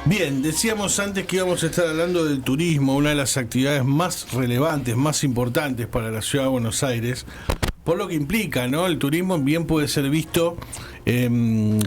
Bien, decíamos antes que íbamos a estar hablando del turismo, una de las actividades más relevantes, más importantes para la ciudad de Buenos Aires, por lo que implica, ¿no? El turismo bien puede ser visto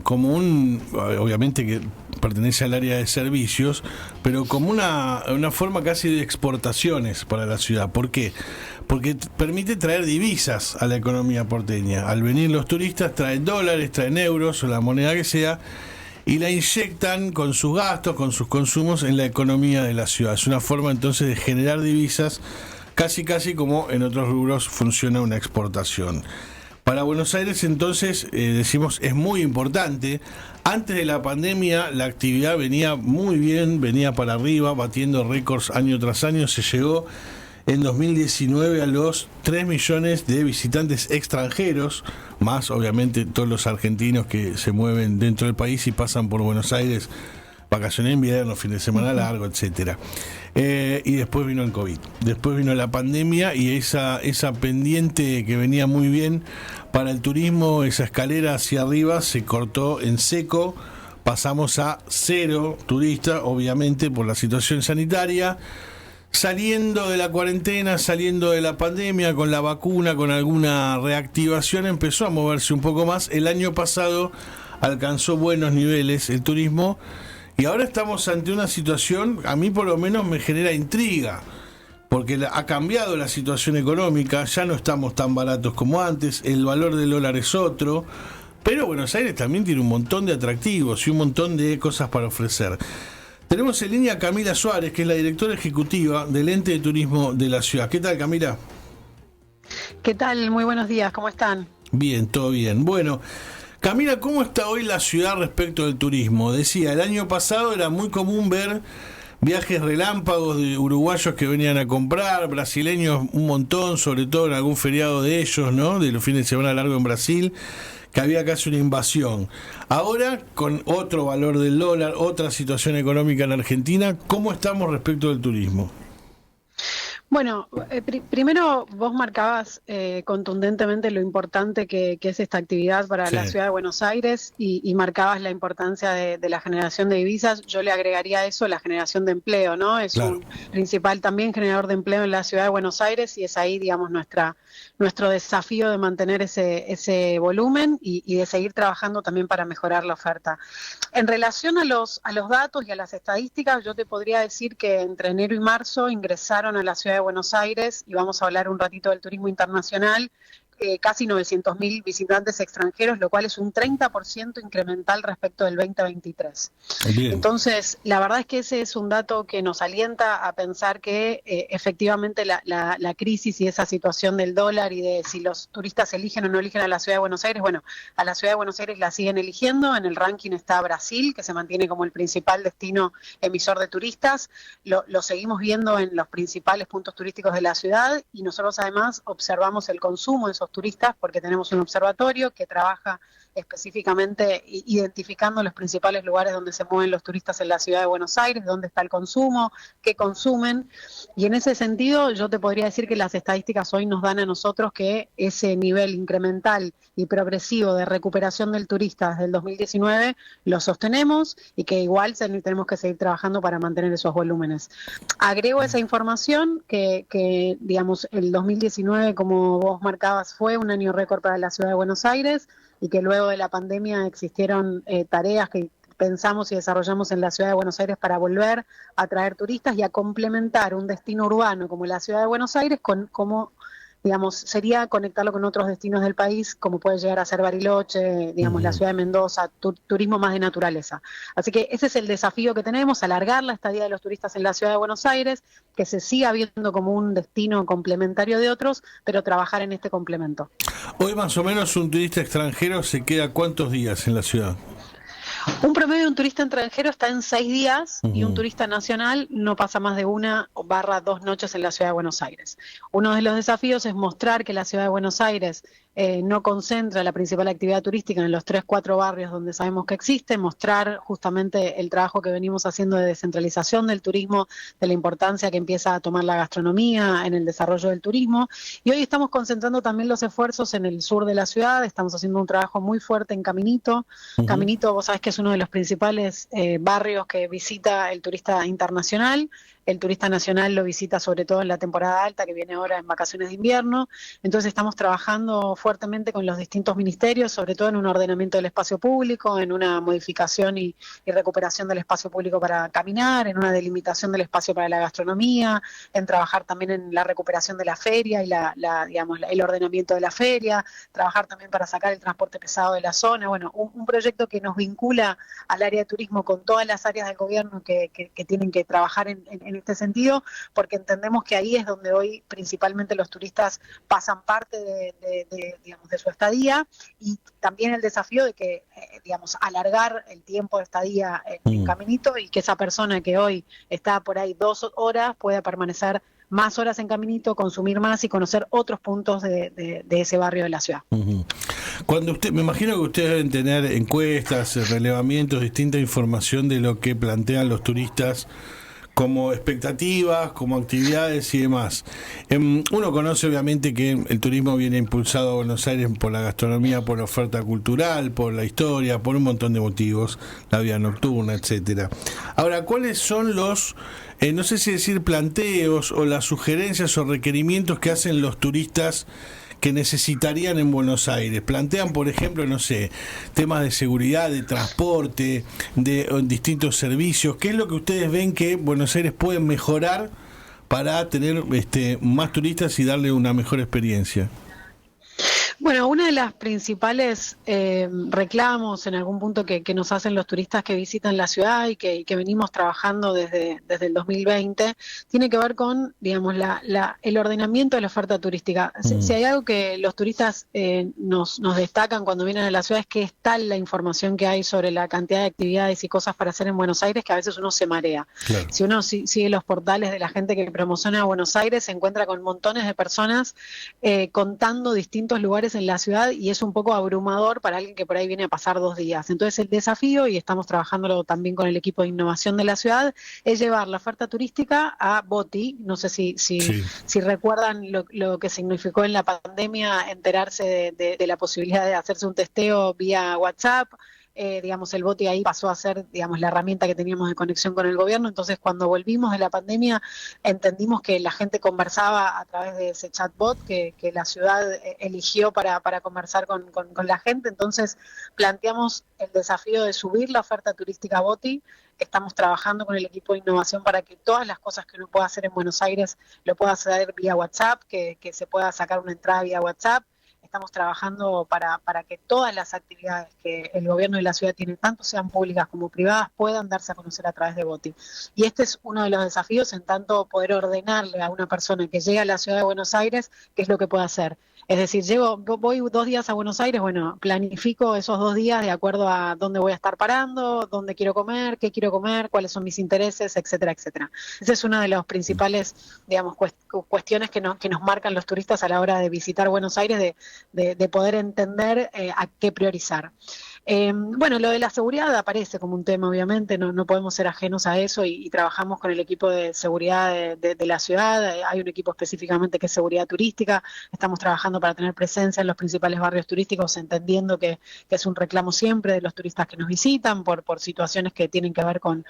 como obviamente que pertenece al área de servicios, pero como una forma casi de exportaciones para la ciudad. ¿Por qué? Porque permite traer divisas a la economía porteña. Al venir los turistas traen dólares, traen euros o la moneda que sea, y la inyectan con sus gastos, con sus consumos en la economía de la ciudad. Es una forma entonces de generar divisas, casi como en otros rubros funciona una exportación. Para Buenos Aires entonces, decimos, es muy importante. Antes de la pandemia la actividad venía muy bien, venía para arriba, batiendo récords año tras año. Se llegó en 2019 a los 3 millones de visitantes extranjeros, más obviamente todos los argentinos que se mueven dentro del país y pasan por Buenos Aires, vacaciones de invierno, fin de semana largo, etcétera. Y después vino el COVID, después vino la pandemia y esa pendiente que venía muy bien para el turismo, esa escalera hacia arriba se cortó en seco. Pasamos a 0 turistas, obviamente por la situación sanitaria. Saliendo de la cuarentena, saliendo de la pandemia, con la vacuna, con alguna reactivación, empezó a moverse un poco más. El año pasado alcanzó buenos niveles el turismo y ahora estamos ante una situación, a mí por lo menos me genera intriga, porque ha cambiado la situación económica, ya no estamos tan baratos como antes, el valor del dólar es otro, pero Buenos Aires también tiene un montón de atractivos y un montón de cosas para ofrecer. Tenemos en línea a Camila Suárez, que es la directora ejecutiva del Ente de Turismo de la ciudad. ¿Qué tal, Camila? ¿Qué tal? Muy buenos días, ¿cómo están? Bien, todo bien. Bueno, Camila, ¿cómo está hoy la ciudad respecto del turismo? Decía, el año pasado era muy común ver viajes relámpagos de uruguayos que venían a comprar, brasileños un montón, sobre todo en algún feriado de ellos, ¿no? De los fines de semana largo en Brasil, que había casi una invasión. Ahora, con otro valor del dólar, otra situación económica en Argentina, ¿cómo estamos respecto del turismo? Bueno, primero vos marcabas contundentemente lo importante que es esta actividad para Sí. la ciudad de Buenos Aires y marcabas la importancia de la generación de divisas. Yo le agregaría a eso la generación de empleo, ¿no? Es Claro. un principal también generador de empleo en la ciudad de Buenos Aires y es ahí, digamos, nuestro desafío de mantener ese volumen y de seguir trabajando también para mejorar la oferta. En relación a los datos y a las estadísticas, yo te podría decir que entre enero y marzo ingresaron a la ciudad de Buenos Aires, y vamos a hablar un ratito del turismo internacional, casi 900.000 visitantes extranjeros, lo cual es un 30% incremental respecto del 2023. Bien. Entonces, la verdad es que ese es un dato que nos alienta a pensar que efectivamente la crisis y esa situación del dólar y de si los turistas eligen o no eligen a la ciudad de Buenos Aires, bueno, a la ciudad de Buenos Aires la siguen eligiendo. En el ranking está Brasil, que se mantiene como el principal destino emisor de turistas. Lo seguimos viendo en los principales puntos turísticos de la ciudad y nosotros además observamos el consumo de esos turistas porque tenemos un observatorio que trabaja específicamente identificando los principales lugares donde se mueven los turistas en la ciudad de Buenos Aires, dónde está el consumo, qué consumen. Y en ese sentido yo te podría decir que las estadísticas hoy nos dan a nosotros que ese nivel incremental y progresivo de recuperación del turista desde el 2019 lo sostenemos y que igual tenemos que seguir trabajando para mantener esos volúmenes. Agrego esa información que digamos, el 2019, como vos marcabas, fue un año récord para la ciudad de Buenos Aires y que luego de la pandemia existieron tareas que pensamos y desarrollamos en la ciudad de Buenos Aires para volver a atraer turistas y a complementar un destino urbano como la ciudad de Buenos Aires con como, digamos, sería conectarlo con otros destinos del país, como puede llegar a ser Bariloche, digamos, la ciudad de Mendoza, turismo más de naturaleza. Así que ese es el desafío que tenemos, alargar la estadía de los turistas en la ciudad de Buenos Aires, que se siga viendo como un destino complementario de otros, pero trabajar en este complemento. Hoy más o menos un turista extranjero se queda ¿cuántos días en la ciudad? Un promedio de un turista extranjero está en 6 días y un turista nacional no pasa más de 1/2 noches en la ciudad de Buenos Aires. Uno de los desafíos es mostrar que la ciudad de Buenos Aires no concentra la principal actividad turística en los 3, 4 barrios donde sabemos que existe, mostrar justamente el trabajo que venimos haciendo de descentralización del turismo, de la importancia que empieza a tomar la gastronomía en el desarrollo del turismo. Y hoy estamos concentrando también los esfuerzos en el sur de la ciudad, estamos haciendo un trabajo muy fuerte en Caminito. Caminito, vos sabés que es uno de los principales barrios que visita el turista internacional. El turista nacional lo visita sobre todo en la temporada alta, que viene ahora en vacaciones de invierno. Entonces estamos trabajando fuertemente con los distintos ministerios, sobre todo en un ordenamiento del espacio público, en una modificación y recuperación del espacio público para caminar, en una delimitación del espacio para la gastronomía, en trabajar también en la recuperación de la feria y digamos, el ordenamiento de la feria, trabajar también para sacar el transporte pesado de la zona. Bueno, un proyecto que nos vincula al área de turismo con todas las áreas del gobierno que tienen que trabajar en este sentido, porque entendemos que ahí es donde hoy principalmente los turistas pasan parte digamos, de su estadía, y también el desafío de que, digamos, alargar el tiempo de estadía en Caminito, y que esa persona que hoy está por ahí 2 horas pueda permanecer más horas en Caminito, consumir más y conocer otros puntos de ese barrio de la ciudad. Cuando me imagino que ustedes deben tener encuestas, relevamientos, distinta información de lo que plantean los turistas como expectativas, como actividades y demás. Uno conoce obviamente que el turismo viene impulsado a Buenos Aires por la gastronomía, por la oferta cultural, por la historia, por un montón de motivos, la vida nocturna, etcétera. Ahora, ¿cuáles son los, no sé si decir planteos o las sugerencias o requerimientos que hacen los turistas que necesitarían en Buenos Aires? Plantean, por ejemplo, no sé, temas de seguridad, de transporte, de distintos servicios. ¿Qué es lo que ustedes ven que Buenos Aires puede mejorar para tener más turistas y darle una mejor experiencia? Bueno, una de las principales reclamos en algún punto que nos hacen los turistas que visitan la ciudad y que venimos trabajando desde el 2020 tiene que ver con, digamos, el ordenamiento de la oferta turística. Si hay algo que los turistas nos destacan cuando vienen a la ciudad, es que es tal la información que hay sobre la cantidad de actividades y cosas para hacer en Buenos Aires que a veces uno se marea. Claro. Si uno sigue los portales de la gente que promociona a Buenos Aires, se encuentra con montones de personas contando distintos lugares en la ciudad, y es un poco abrumador para alguien que por ahí viene a pasar 2 días. Entonces el desafío, y estamos trabajándolo también con el equipo de innovación de la ciudad, es llevar la oferta turística a BOTI. No sé si recuerdan lo que significó en la pandemia enterarse de la posibilidad de hacerse un testeo vía WhatsApp. Digamos, el BOTI ahí pasó a ser, digamos, la herramienta que teníamos de conexión con el gobierno. Entonces, cuando volvimos de la pandemia, entendimos que la gente conversaba a través de ese chatbot que la ciudad eligió para conversar con la gente. Entonces, planteamos el desafío de subir la oferta turística a BOTI. Estamos trabajando con el equipo de innovación para que todas las cosas que uno pueda hacer en Buenos Aires lo pueda hacer vía WhatsApp, que se pueda sacar una entrada vía WhatsApp. Estamos trabajando para que todas las actividades que el gobierno de la ciudad tiene, tanto sean públicas como privadas, puedan darse a conocer a través de BOTI. Y este es uno de los desafíos, en tanto poder ordenarle a una persona que llega a la ciudad de Buenos Aires qué es lo que puede hacer. Es decir, voy 2 días a Buenos Aires, bueno, planifico esos 2 días de acuerdo a dónde voy a estar parando, dónde quiero comer, qué quiero comer, cuáles son mis intereses, etcétera, etcétera. Esa es una de las principales, digamos, cuestiones que nos marcan los turistas a la hora de visitar Buenos Aires, de poder entender a qué priorizar. Bueno, lo de la seguridad aparece como un tema, obviamente, no podemos ser ajenos a eso, y trabajamos con el equipo de seguridad de la ciudad. Hay un equipo específicamente que es seguridad turística. Estamos trabajando para tener presencia en los principales barrios turísticos, entendiendo que es un reclamo siempre de los turistas que nos visitan por situaciones que tienen que ver con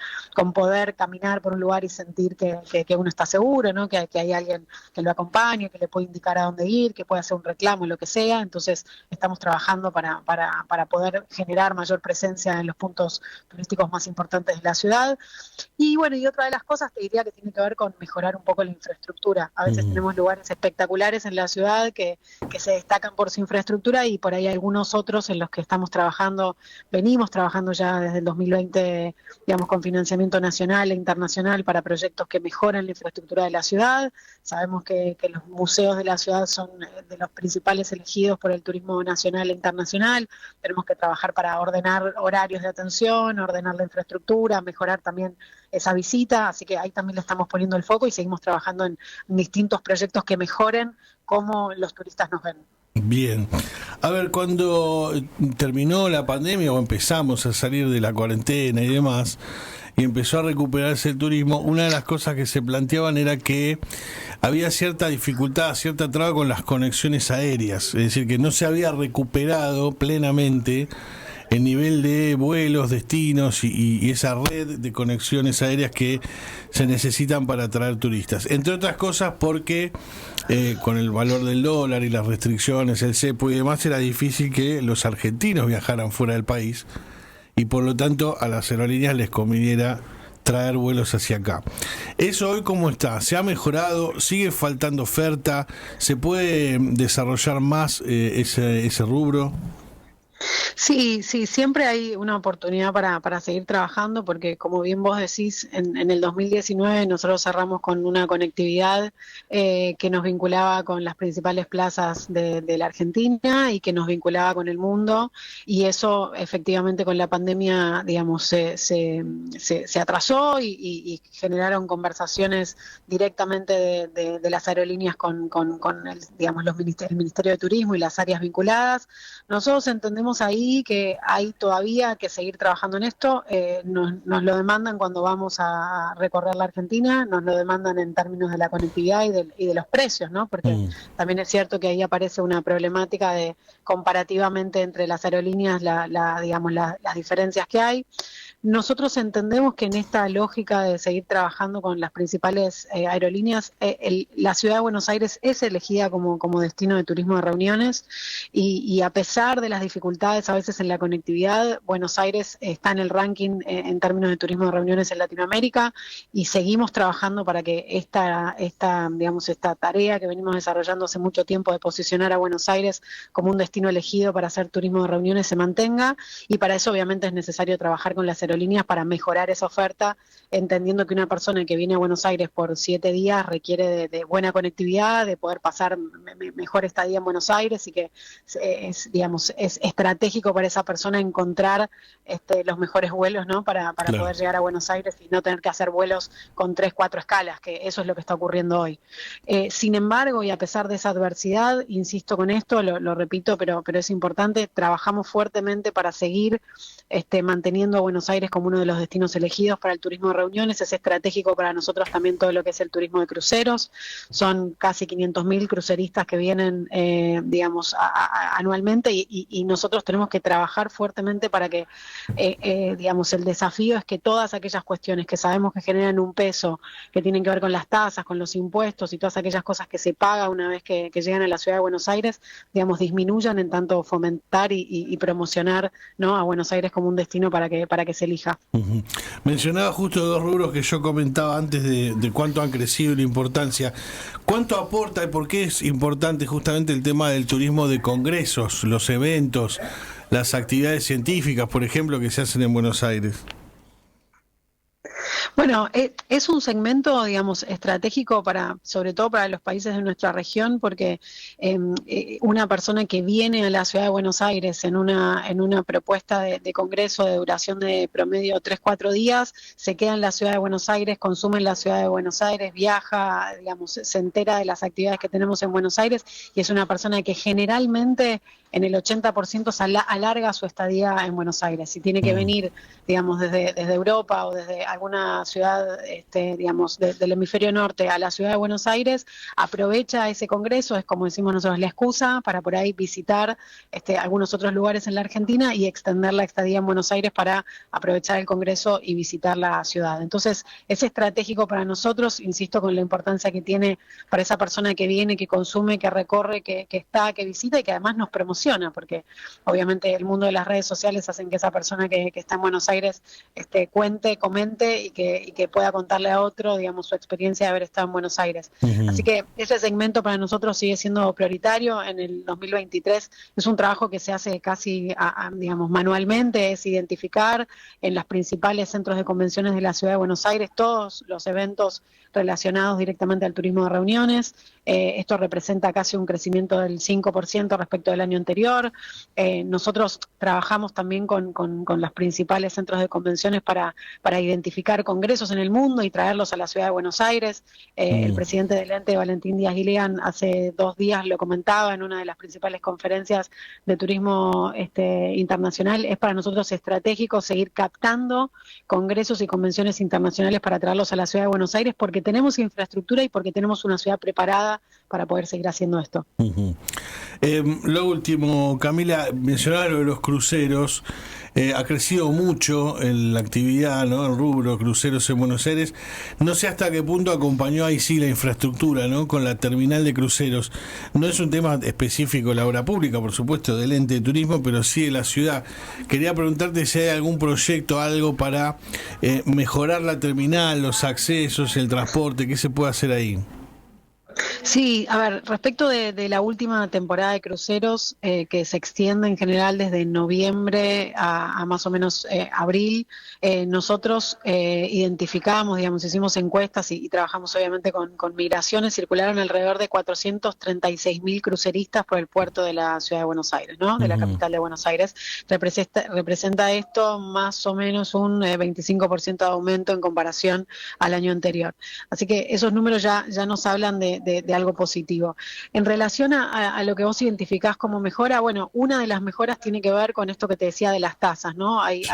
poder caminar por un lugar y sentir que uno está seguro, ¿no? Que hay alguien que lo acompañe, que le puede indicar a dónde ir, que puede hacer un reclamo, lo que sea. Entonces estamos trabajando para poder generar mayor presencia en los puntos turísticos más importantes de la ciudad. Y bueno, y otra de las cosas te diría que tiene que ver con mejorar un poco la infraestructura. A veces tenemos lugares espectaculares en la ciudad que se destacan por su infraestructura, y por ahí hay algunos otros en los que venimos trabajando ya desde el 2020, digamos, con financiamiento nacional e internacional para proyectos que mejoran la infraestructura de la ciudad. Sabemos que los museos de la ciudad son de los principales elegidos por el turismo nacional e internacional. Tenemos que trabajar para ordenar horarios de atención, ordenar la infraestructura, mejorar también esa visita, así que ahí también le estamos poniendo el foco y seguimos trabajando en distintos proyectos que mejoren cómo los turistas nos ven. Bien. A ver, cuando terminó la pandemia o empezamos a salir de la cuarentena y demás, y empezó a recuperarse el turismo, una de las cosas que se planteaban era que había cierta dificultad, cierta traba con las conexiones aéreas, es decir, que no se había recuperado plenamente el nivel de vuelos, destinos y esa red de conexiones aéreas que se necesitan para atraer turistas. Entre otras cosas porque con el valor del dólar y las restricciones, el cepo y demás, era difícil que los argentinos viajaran fuera del país y por lo tanto a las aerolíneas les conviniera traer vuelos hacia acá. ¿Eso hoy cómo está? ¿Se ha mejorado? ¿Sigue faltando oferta? ¿Se puede desarrollar más ese rubro? Sí, sí, siempre hay una oportunidad para seguir trabajando porque como bien vos decís, en el 2019 nosotros cerramos con una conectividad que nos vinculaba con las principales plazas de la Argentina y que nos vinculaba con el mundo, y eso efectivamente con la pandemia, digamos, se atrasó y generaron conversaciones directamente de las aerolíneas con digamos, el Ministerio de Turismo y las áreas vinculadas. Nosotros entendemos ahí que hay todavía que seguir trabajando en esto. Nos lo demandan cuando vamos a recorrer la Argentina, nos lo demandan en términos de la conectividad y de los precios, ¿no? Porque también es cierto que ahí aparece una problemática de comparativamente entre las aerolíneas, digamos, las diferencias que hay. Nosotros entendemos que en esta lógica de seguir trabajando con las principales aerolíneas, la ciudad de Buenos Aires es elegida como destino de turismo de reuniones y a pesar de las dificultades a veces en la conectividad, Buenos Aires está en el ranking en términos de turismo de reuniones en Latinoamérica, y seguimos trabajando para que digamos, esta tarea que venimos desarrollando hace mucho tiempo de posicionar a Buenos Aires como un destino elegido para hacer turismo de reuniones se mantenga, y para eso obviamente es necesario trabajar con las aerolíneas para mejorar esa oferta, entendiendo que una persona que viene a Buenos Aires por 7 días requiere de buena conectividad, de poder pasar mejor estadía en Buenos Aires, y que digamos, es estratégico para esa persona encontrar los mejores vuelos, ¿no? Para Claro. poder llegar a Buenos Aires y no tener que hacer vuelos con 3, 4 escalas, que eso es lo que está ocurriendo hoy. Sin embargo, y a pesar de esa adversidad, insisto con esto, lo repito, pero es importante, trabajamos fuertemente para seguir manteniendo a Buenos Aires como uno de los destinos elegidos para el turismo de reuniones. Es estratégico para nosotros también todo lo que es el turismo de cruceros. Son casi 500.000 cruceristas que vienen, digamos, anualmente, y nosotros tenemos que trabajar fuertemente para que, digamos, el desafío es que todas aquellas cuestiones que sabemos que generan un peso, que tienen que ver con las tasas, con los impuestos y todas aquellas cosas que se pagan una vez que llegan a la ciudad de Buenos Aires, digamos, disminuyan, en tanto fomentar y promocionar, ¿no?, a Buenos Aires como un destino para que se elija. Ujú. Mencionaba justo dos rubros que yo comentaba antes de cuánto han crecido y la importancia. ¿Cuánto aporta y por qué es importante justamente el tema del turismo de congresos, los eventos, las actividades científicas, por ejemplo, que se hacen en Buenos Aires? Bueno, es un segmento, digamos, estratégico sobre todo para los países de nuestra región, porque una persona que viene a la ciudad de Buenos Aires en una propuesta de congreso de duración de promedio 3, 4 días, se queda en la ciudad de Buenos Aires, consume en la ciudad de Buenos Aires, viaja, digamos, se entera de las actividades que tenemos en Buenos Aires, y es una persona que generalmente en el 80% alarga su estadía en Buenos Aires. Si tiene que venir, digamos, desde Europa o desde alguna ciudad, digamos, del hemisferio norte a la ciudad de Buenos Aires, aprovecha ese congreso, es como decimos nosotros, la excusa para por ahí visitar algunos otros lugares en la Argentina y extender la estadía en Buenos Aires para aprovechar el congreso y visitar la ciudad. Entonces, es estratégico para nosotros, insisto, con la importancia que tiene para esa persona que viene, que consume, que recorre, que visita, y que además nos promociona, porque obviamente el mundo de las redes sociales hacen que esa persona que está en Buenos Aires cuente, comente y que pueda contarle a otro, digamos, su experiencia de haber estado en Buenos Aires. Así que ese segmento para nosotros sigue siendo prioritario. En el 2023 es un trabajo que se hace casi, digamos, manualmente, es identificar en los principales centros de convenciones de la ciudad de Buenos Aires todos los eventos relacionados directamente al turismo de reuniones. Esto representa casi un crecimiento del 5% respecto del año anterior. Nosotros trabajamos también con los principales centros de convenciones para identificar congresos congresos en el mundo y traerlos a la ciudad de Buenos Aires. El presidente del ente, Valentín Díaz-Gilligan, hace 2 días lo comentaba en una de las principales conferencias de turismo internacional. Es para nosotros estratégico seguir captando congresos y convenciones internacionales para traerlos a la ciudad de Buenos Aires, porque tenemos infraestructura y porque tenemos una ciudad preparada para poder seguir haciendo esto. Lo último, Camila, mencionaba lo de los cruceros. Ha crecido mucho la actividad, ¿no? El rubro cruceros en Buenos Aires. No sé hasta qué punto acompañó ahí sí la infraestructura, ¿no? Con la terminal de cruceros. No es un tema específico de la obra pública, por supuesto, del ente de turismo, pero sí de la ciudad. Quería preguntarte si hay algún proyecto, algo para mejorar la terminal, los accesos, el transporte, ¿qué se puede hacer ahí? Sí, a ver, respecto de la última temporada de cruceros, que se extiende en general desde noviembre a más o menos abril, nosotros identificamos, digamos, hicimos encuestas y trabajamos obviamente con migraciones. Circularon alrededor de 436.000 cruceristas por el puerto de la ciudad de Buenos Aires, ¿no? De la capital de Buenos Aires. Representa esto más o menos un 25% de aumento en comparación al año anterior. Así que esos números ya nos hablan de algo positivo. En relación a lo que vos identificás como mejora, bueno, una de las mejoras tiene que ver con esto que te decía de las tasas, ¿no? Hay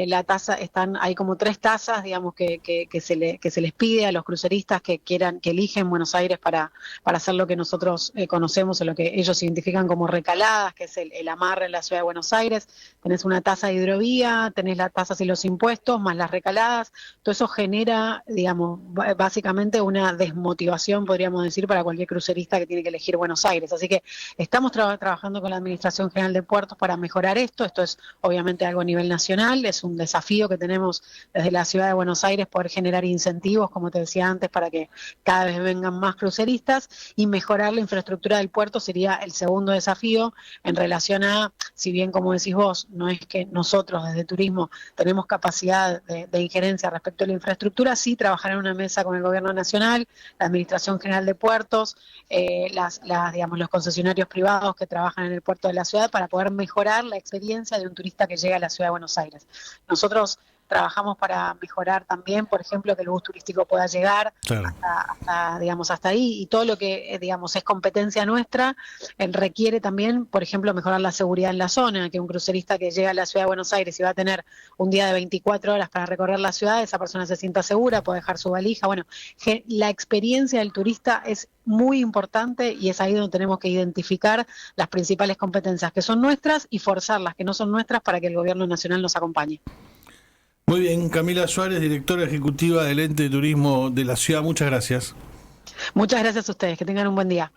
la tasa, hay como 3 tasas, digamos, que se les pide a los cruceristas que eligen Buenos Aires para hacer lo que nosotros conocemos o lo que ellos identifican como recaladas, que es el amarre en la ciudad de Buenos Aires. Tenés una tasa de hidrovía, tenés las tasas y los impuestos, más las recaladas. Todo eso genera, digamos, básicamente una desmotivación, podríamos decir, para cualquier crucerista que tiene que elegir Buenos Aires. Así que estamos trabajando con la Administración General de Puertos para mejorar esto. Esto es obviamente algo a nivel nacional, es un desafío que tenemos desde la ciudad de Buenos Aires, poder generar incentivos, como te decía antes, para que cada vez vengan más cruceristas, y mejorar la infraestructura del puerto sería el segundo desafío en relación a, si bien como decís vos, no es que nosotros desde turismo tenemos capacidad de injerencia respecto a la infraestructura, sí trabajar en una mesa con el Gobierno Nacional, la Administración General de Puertos, digamos, los concesionarios privados que trabajan en el puerto de la ciudad, para poder mejorar la experiencia de un turista que llega a la ciudad de Buenos Aires. Nosotros trabajamos para mejorar también, por ejemplo, que el bus turístico pueda llegar hasta ahí, y todo lo que digamos es competencia nuestra requiere también, por ejemplo, mejorar la seguridad en la zona, que un crucerista que llega a la ciudad de Buenos Aires y va a tener un día de 24 horas para recorrer la ciudad, esa persona se sienta segura, puede dejar su valija. Bueno, la experiencia del turista es muy importante, y es ahí donde tenemos que identificar las principales competencias que son nuestras y forzar las que no son nuestras para que el Gobierno Nacional nos acompañe. Muy bien, Camila Suárez, directora ejecutiva del ente de turismo de la ciudad, muchas gracias. Muchas gracias a ustedes, que tengan un buen día.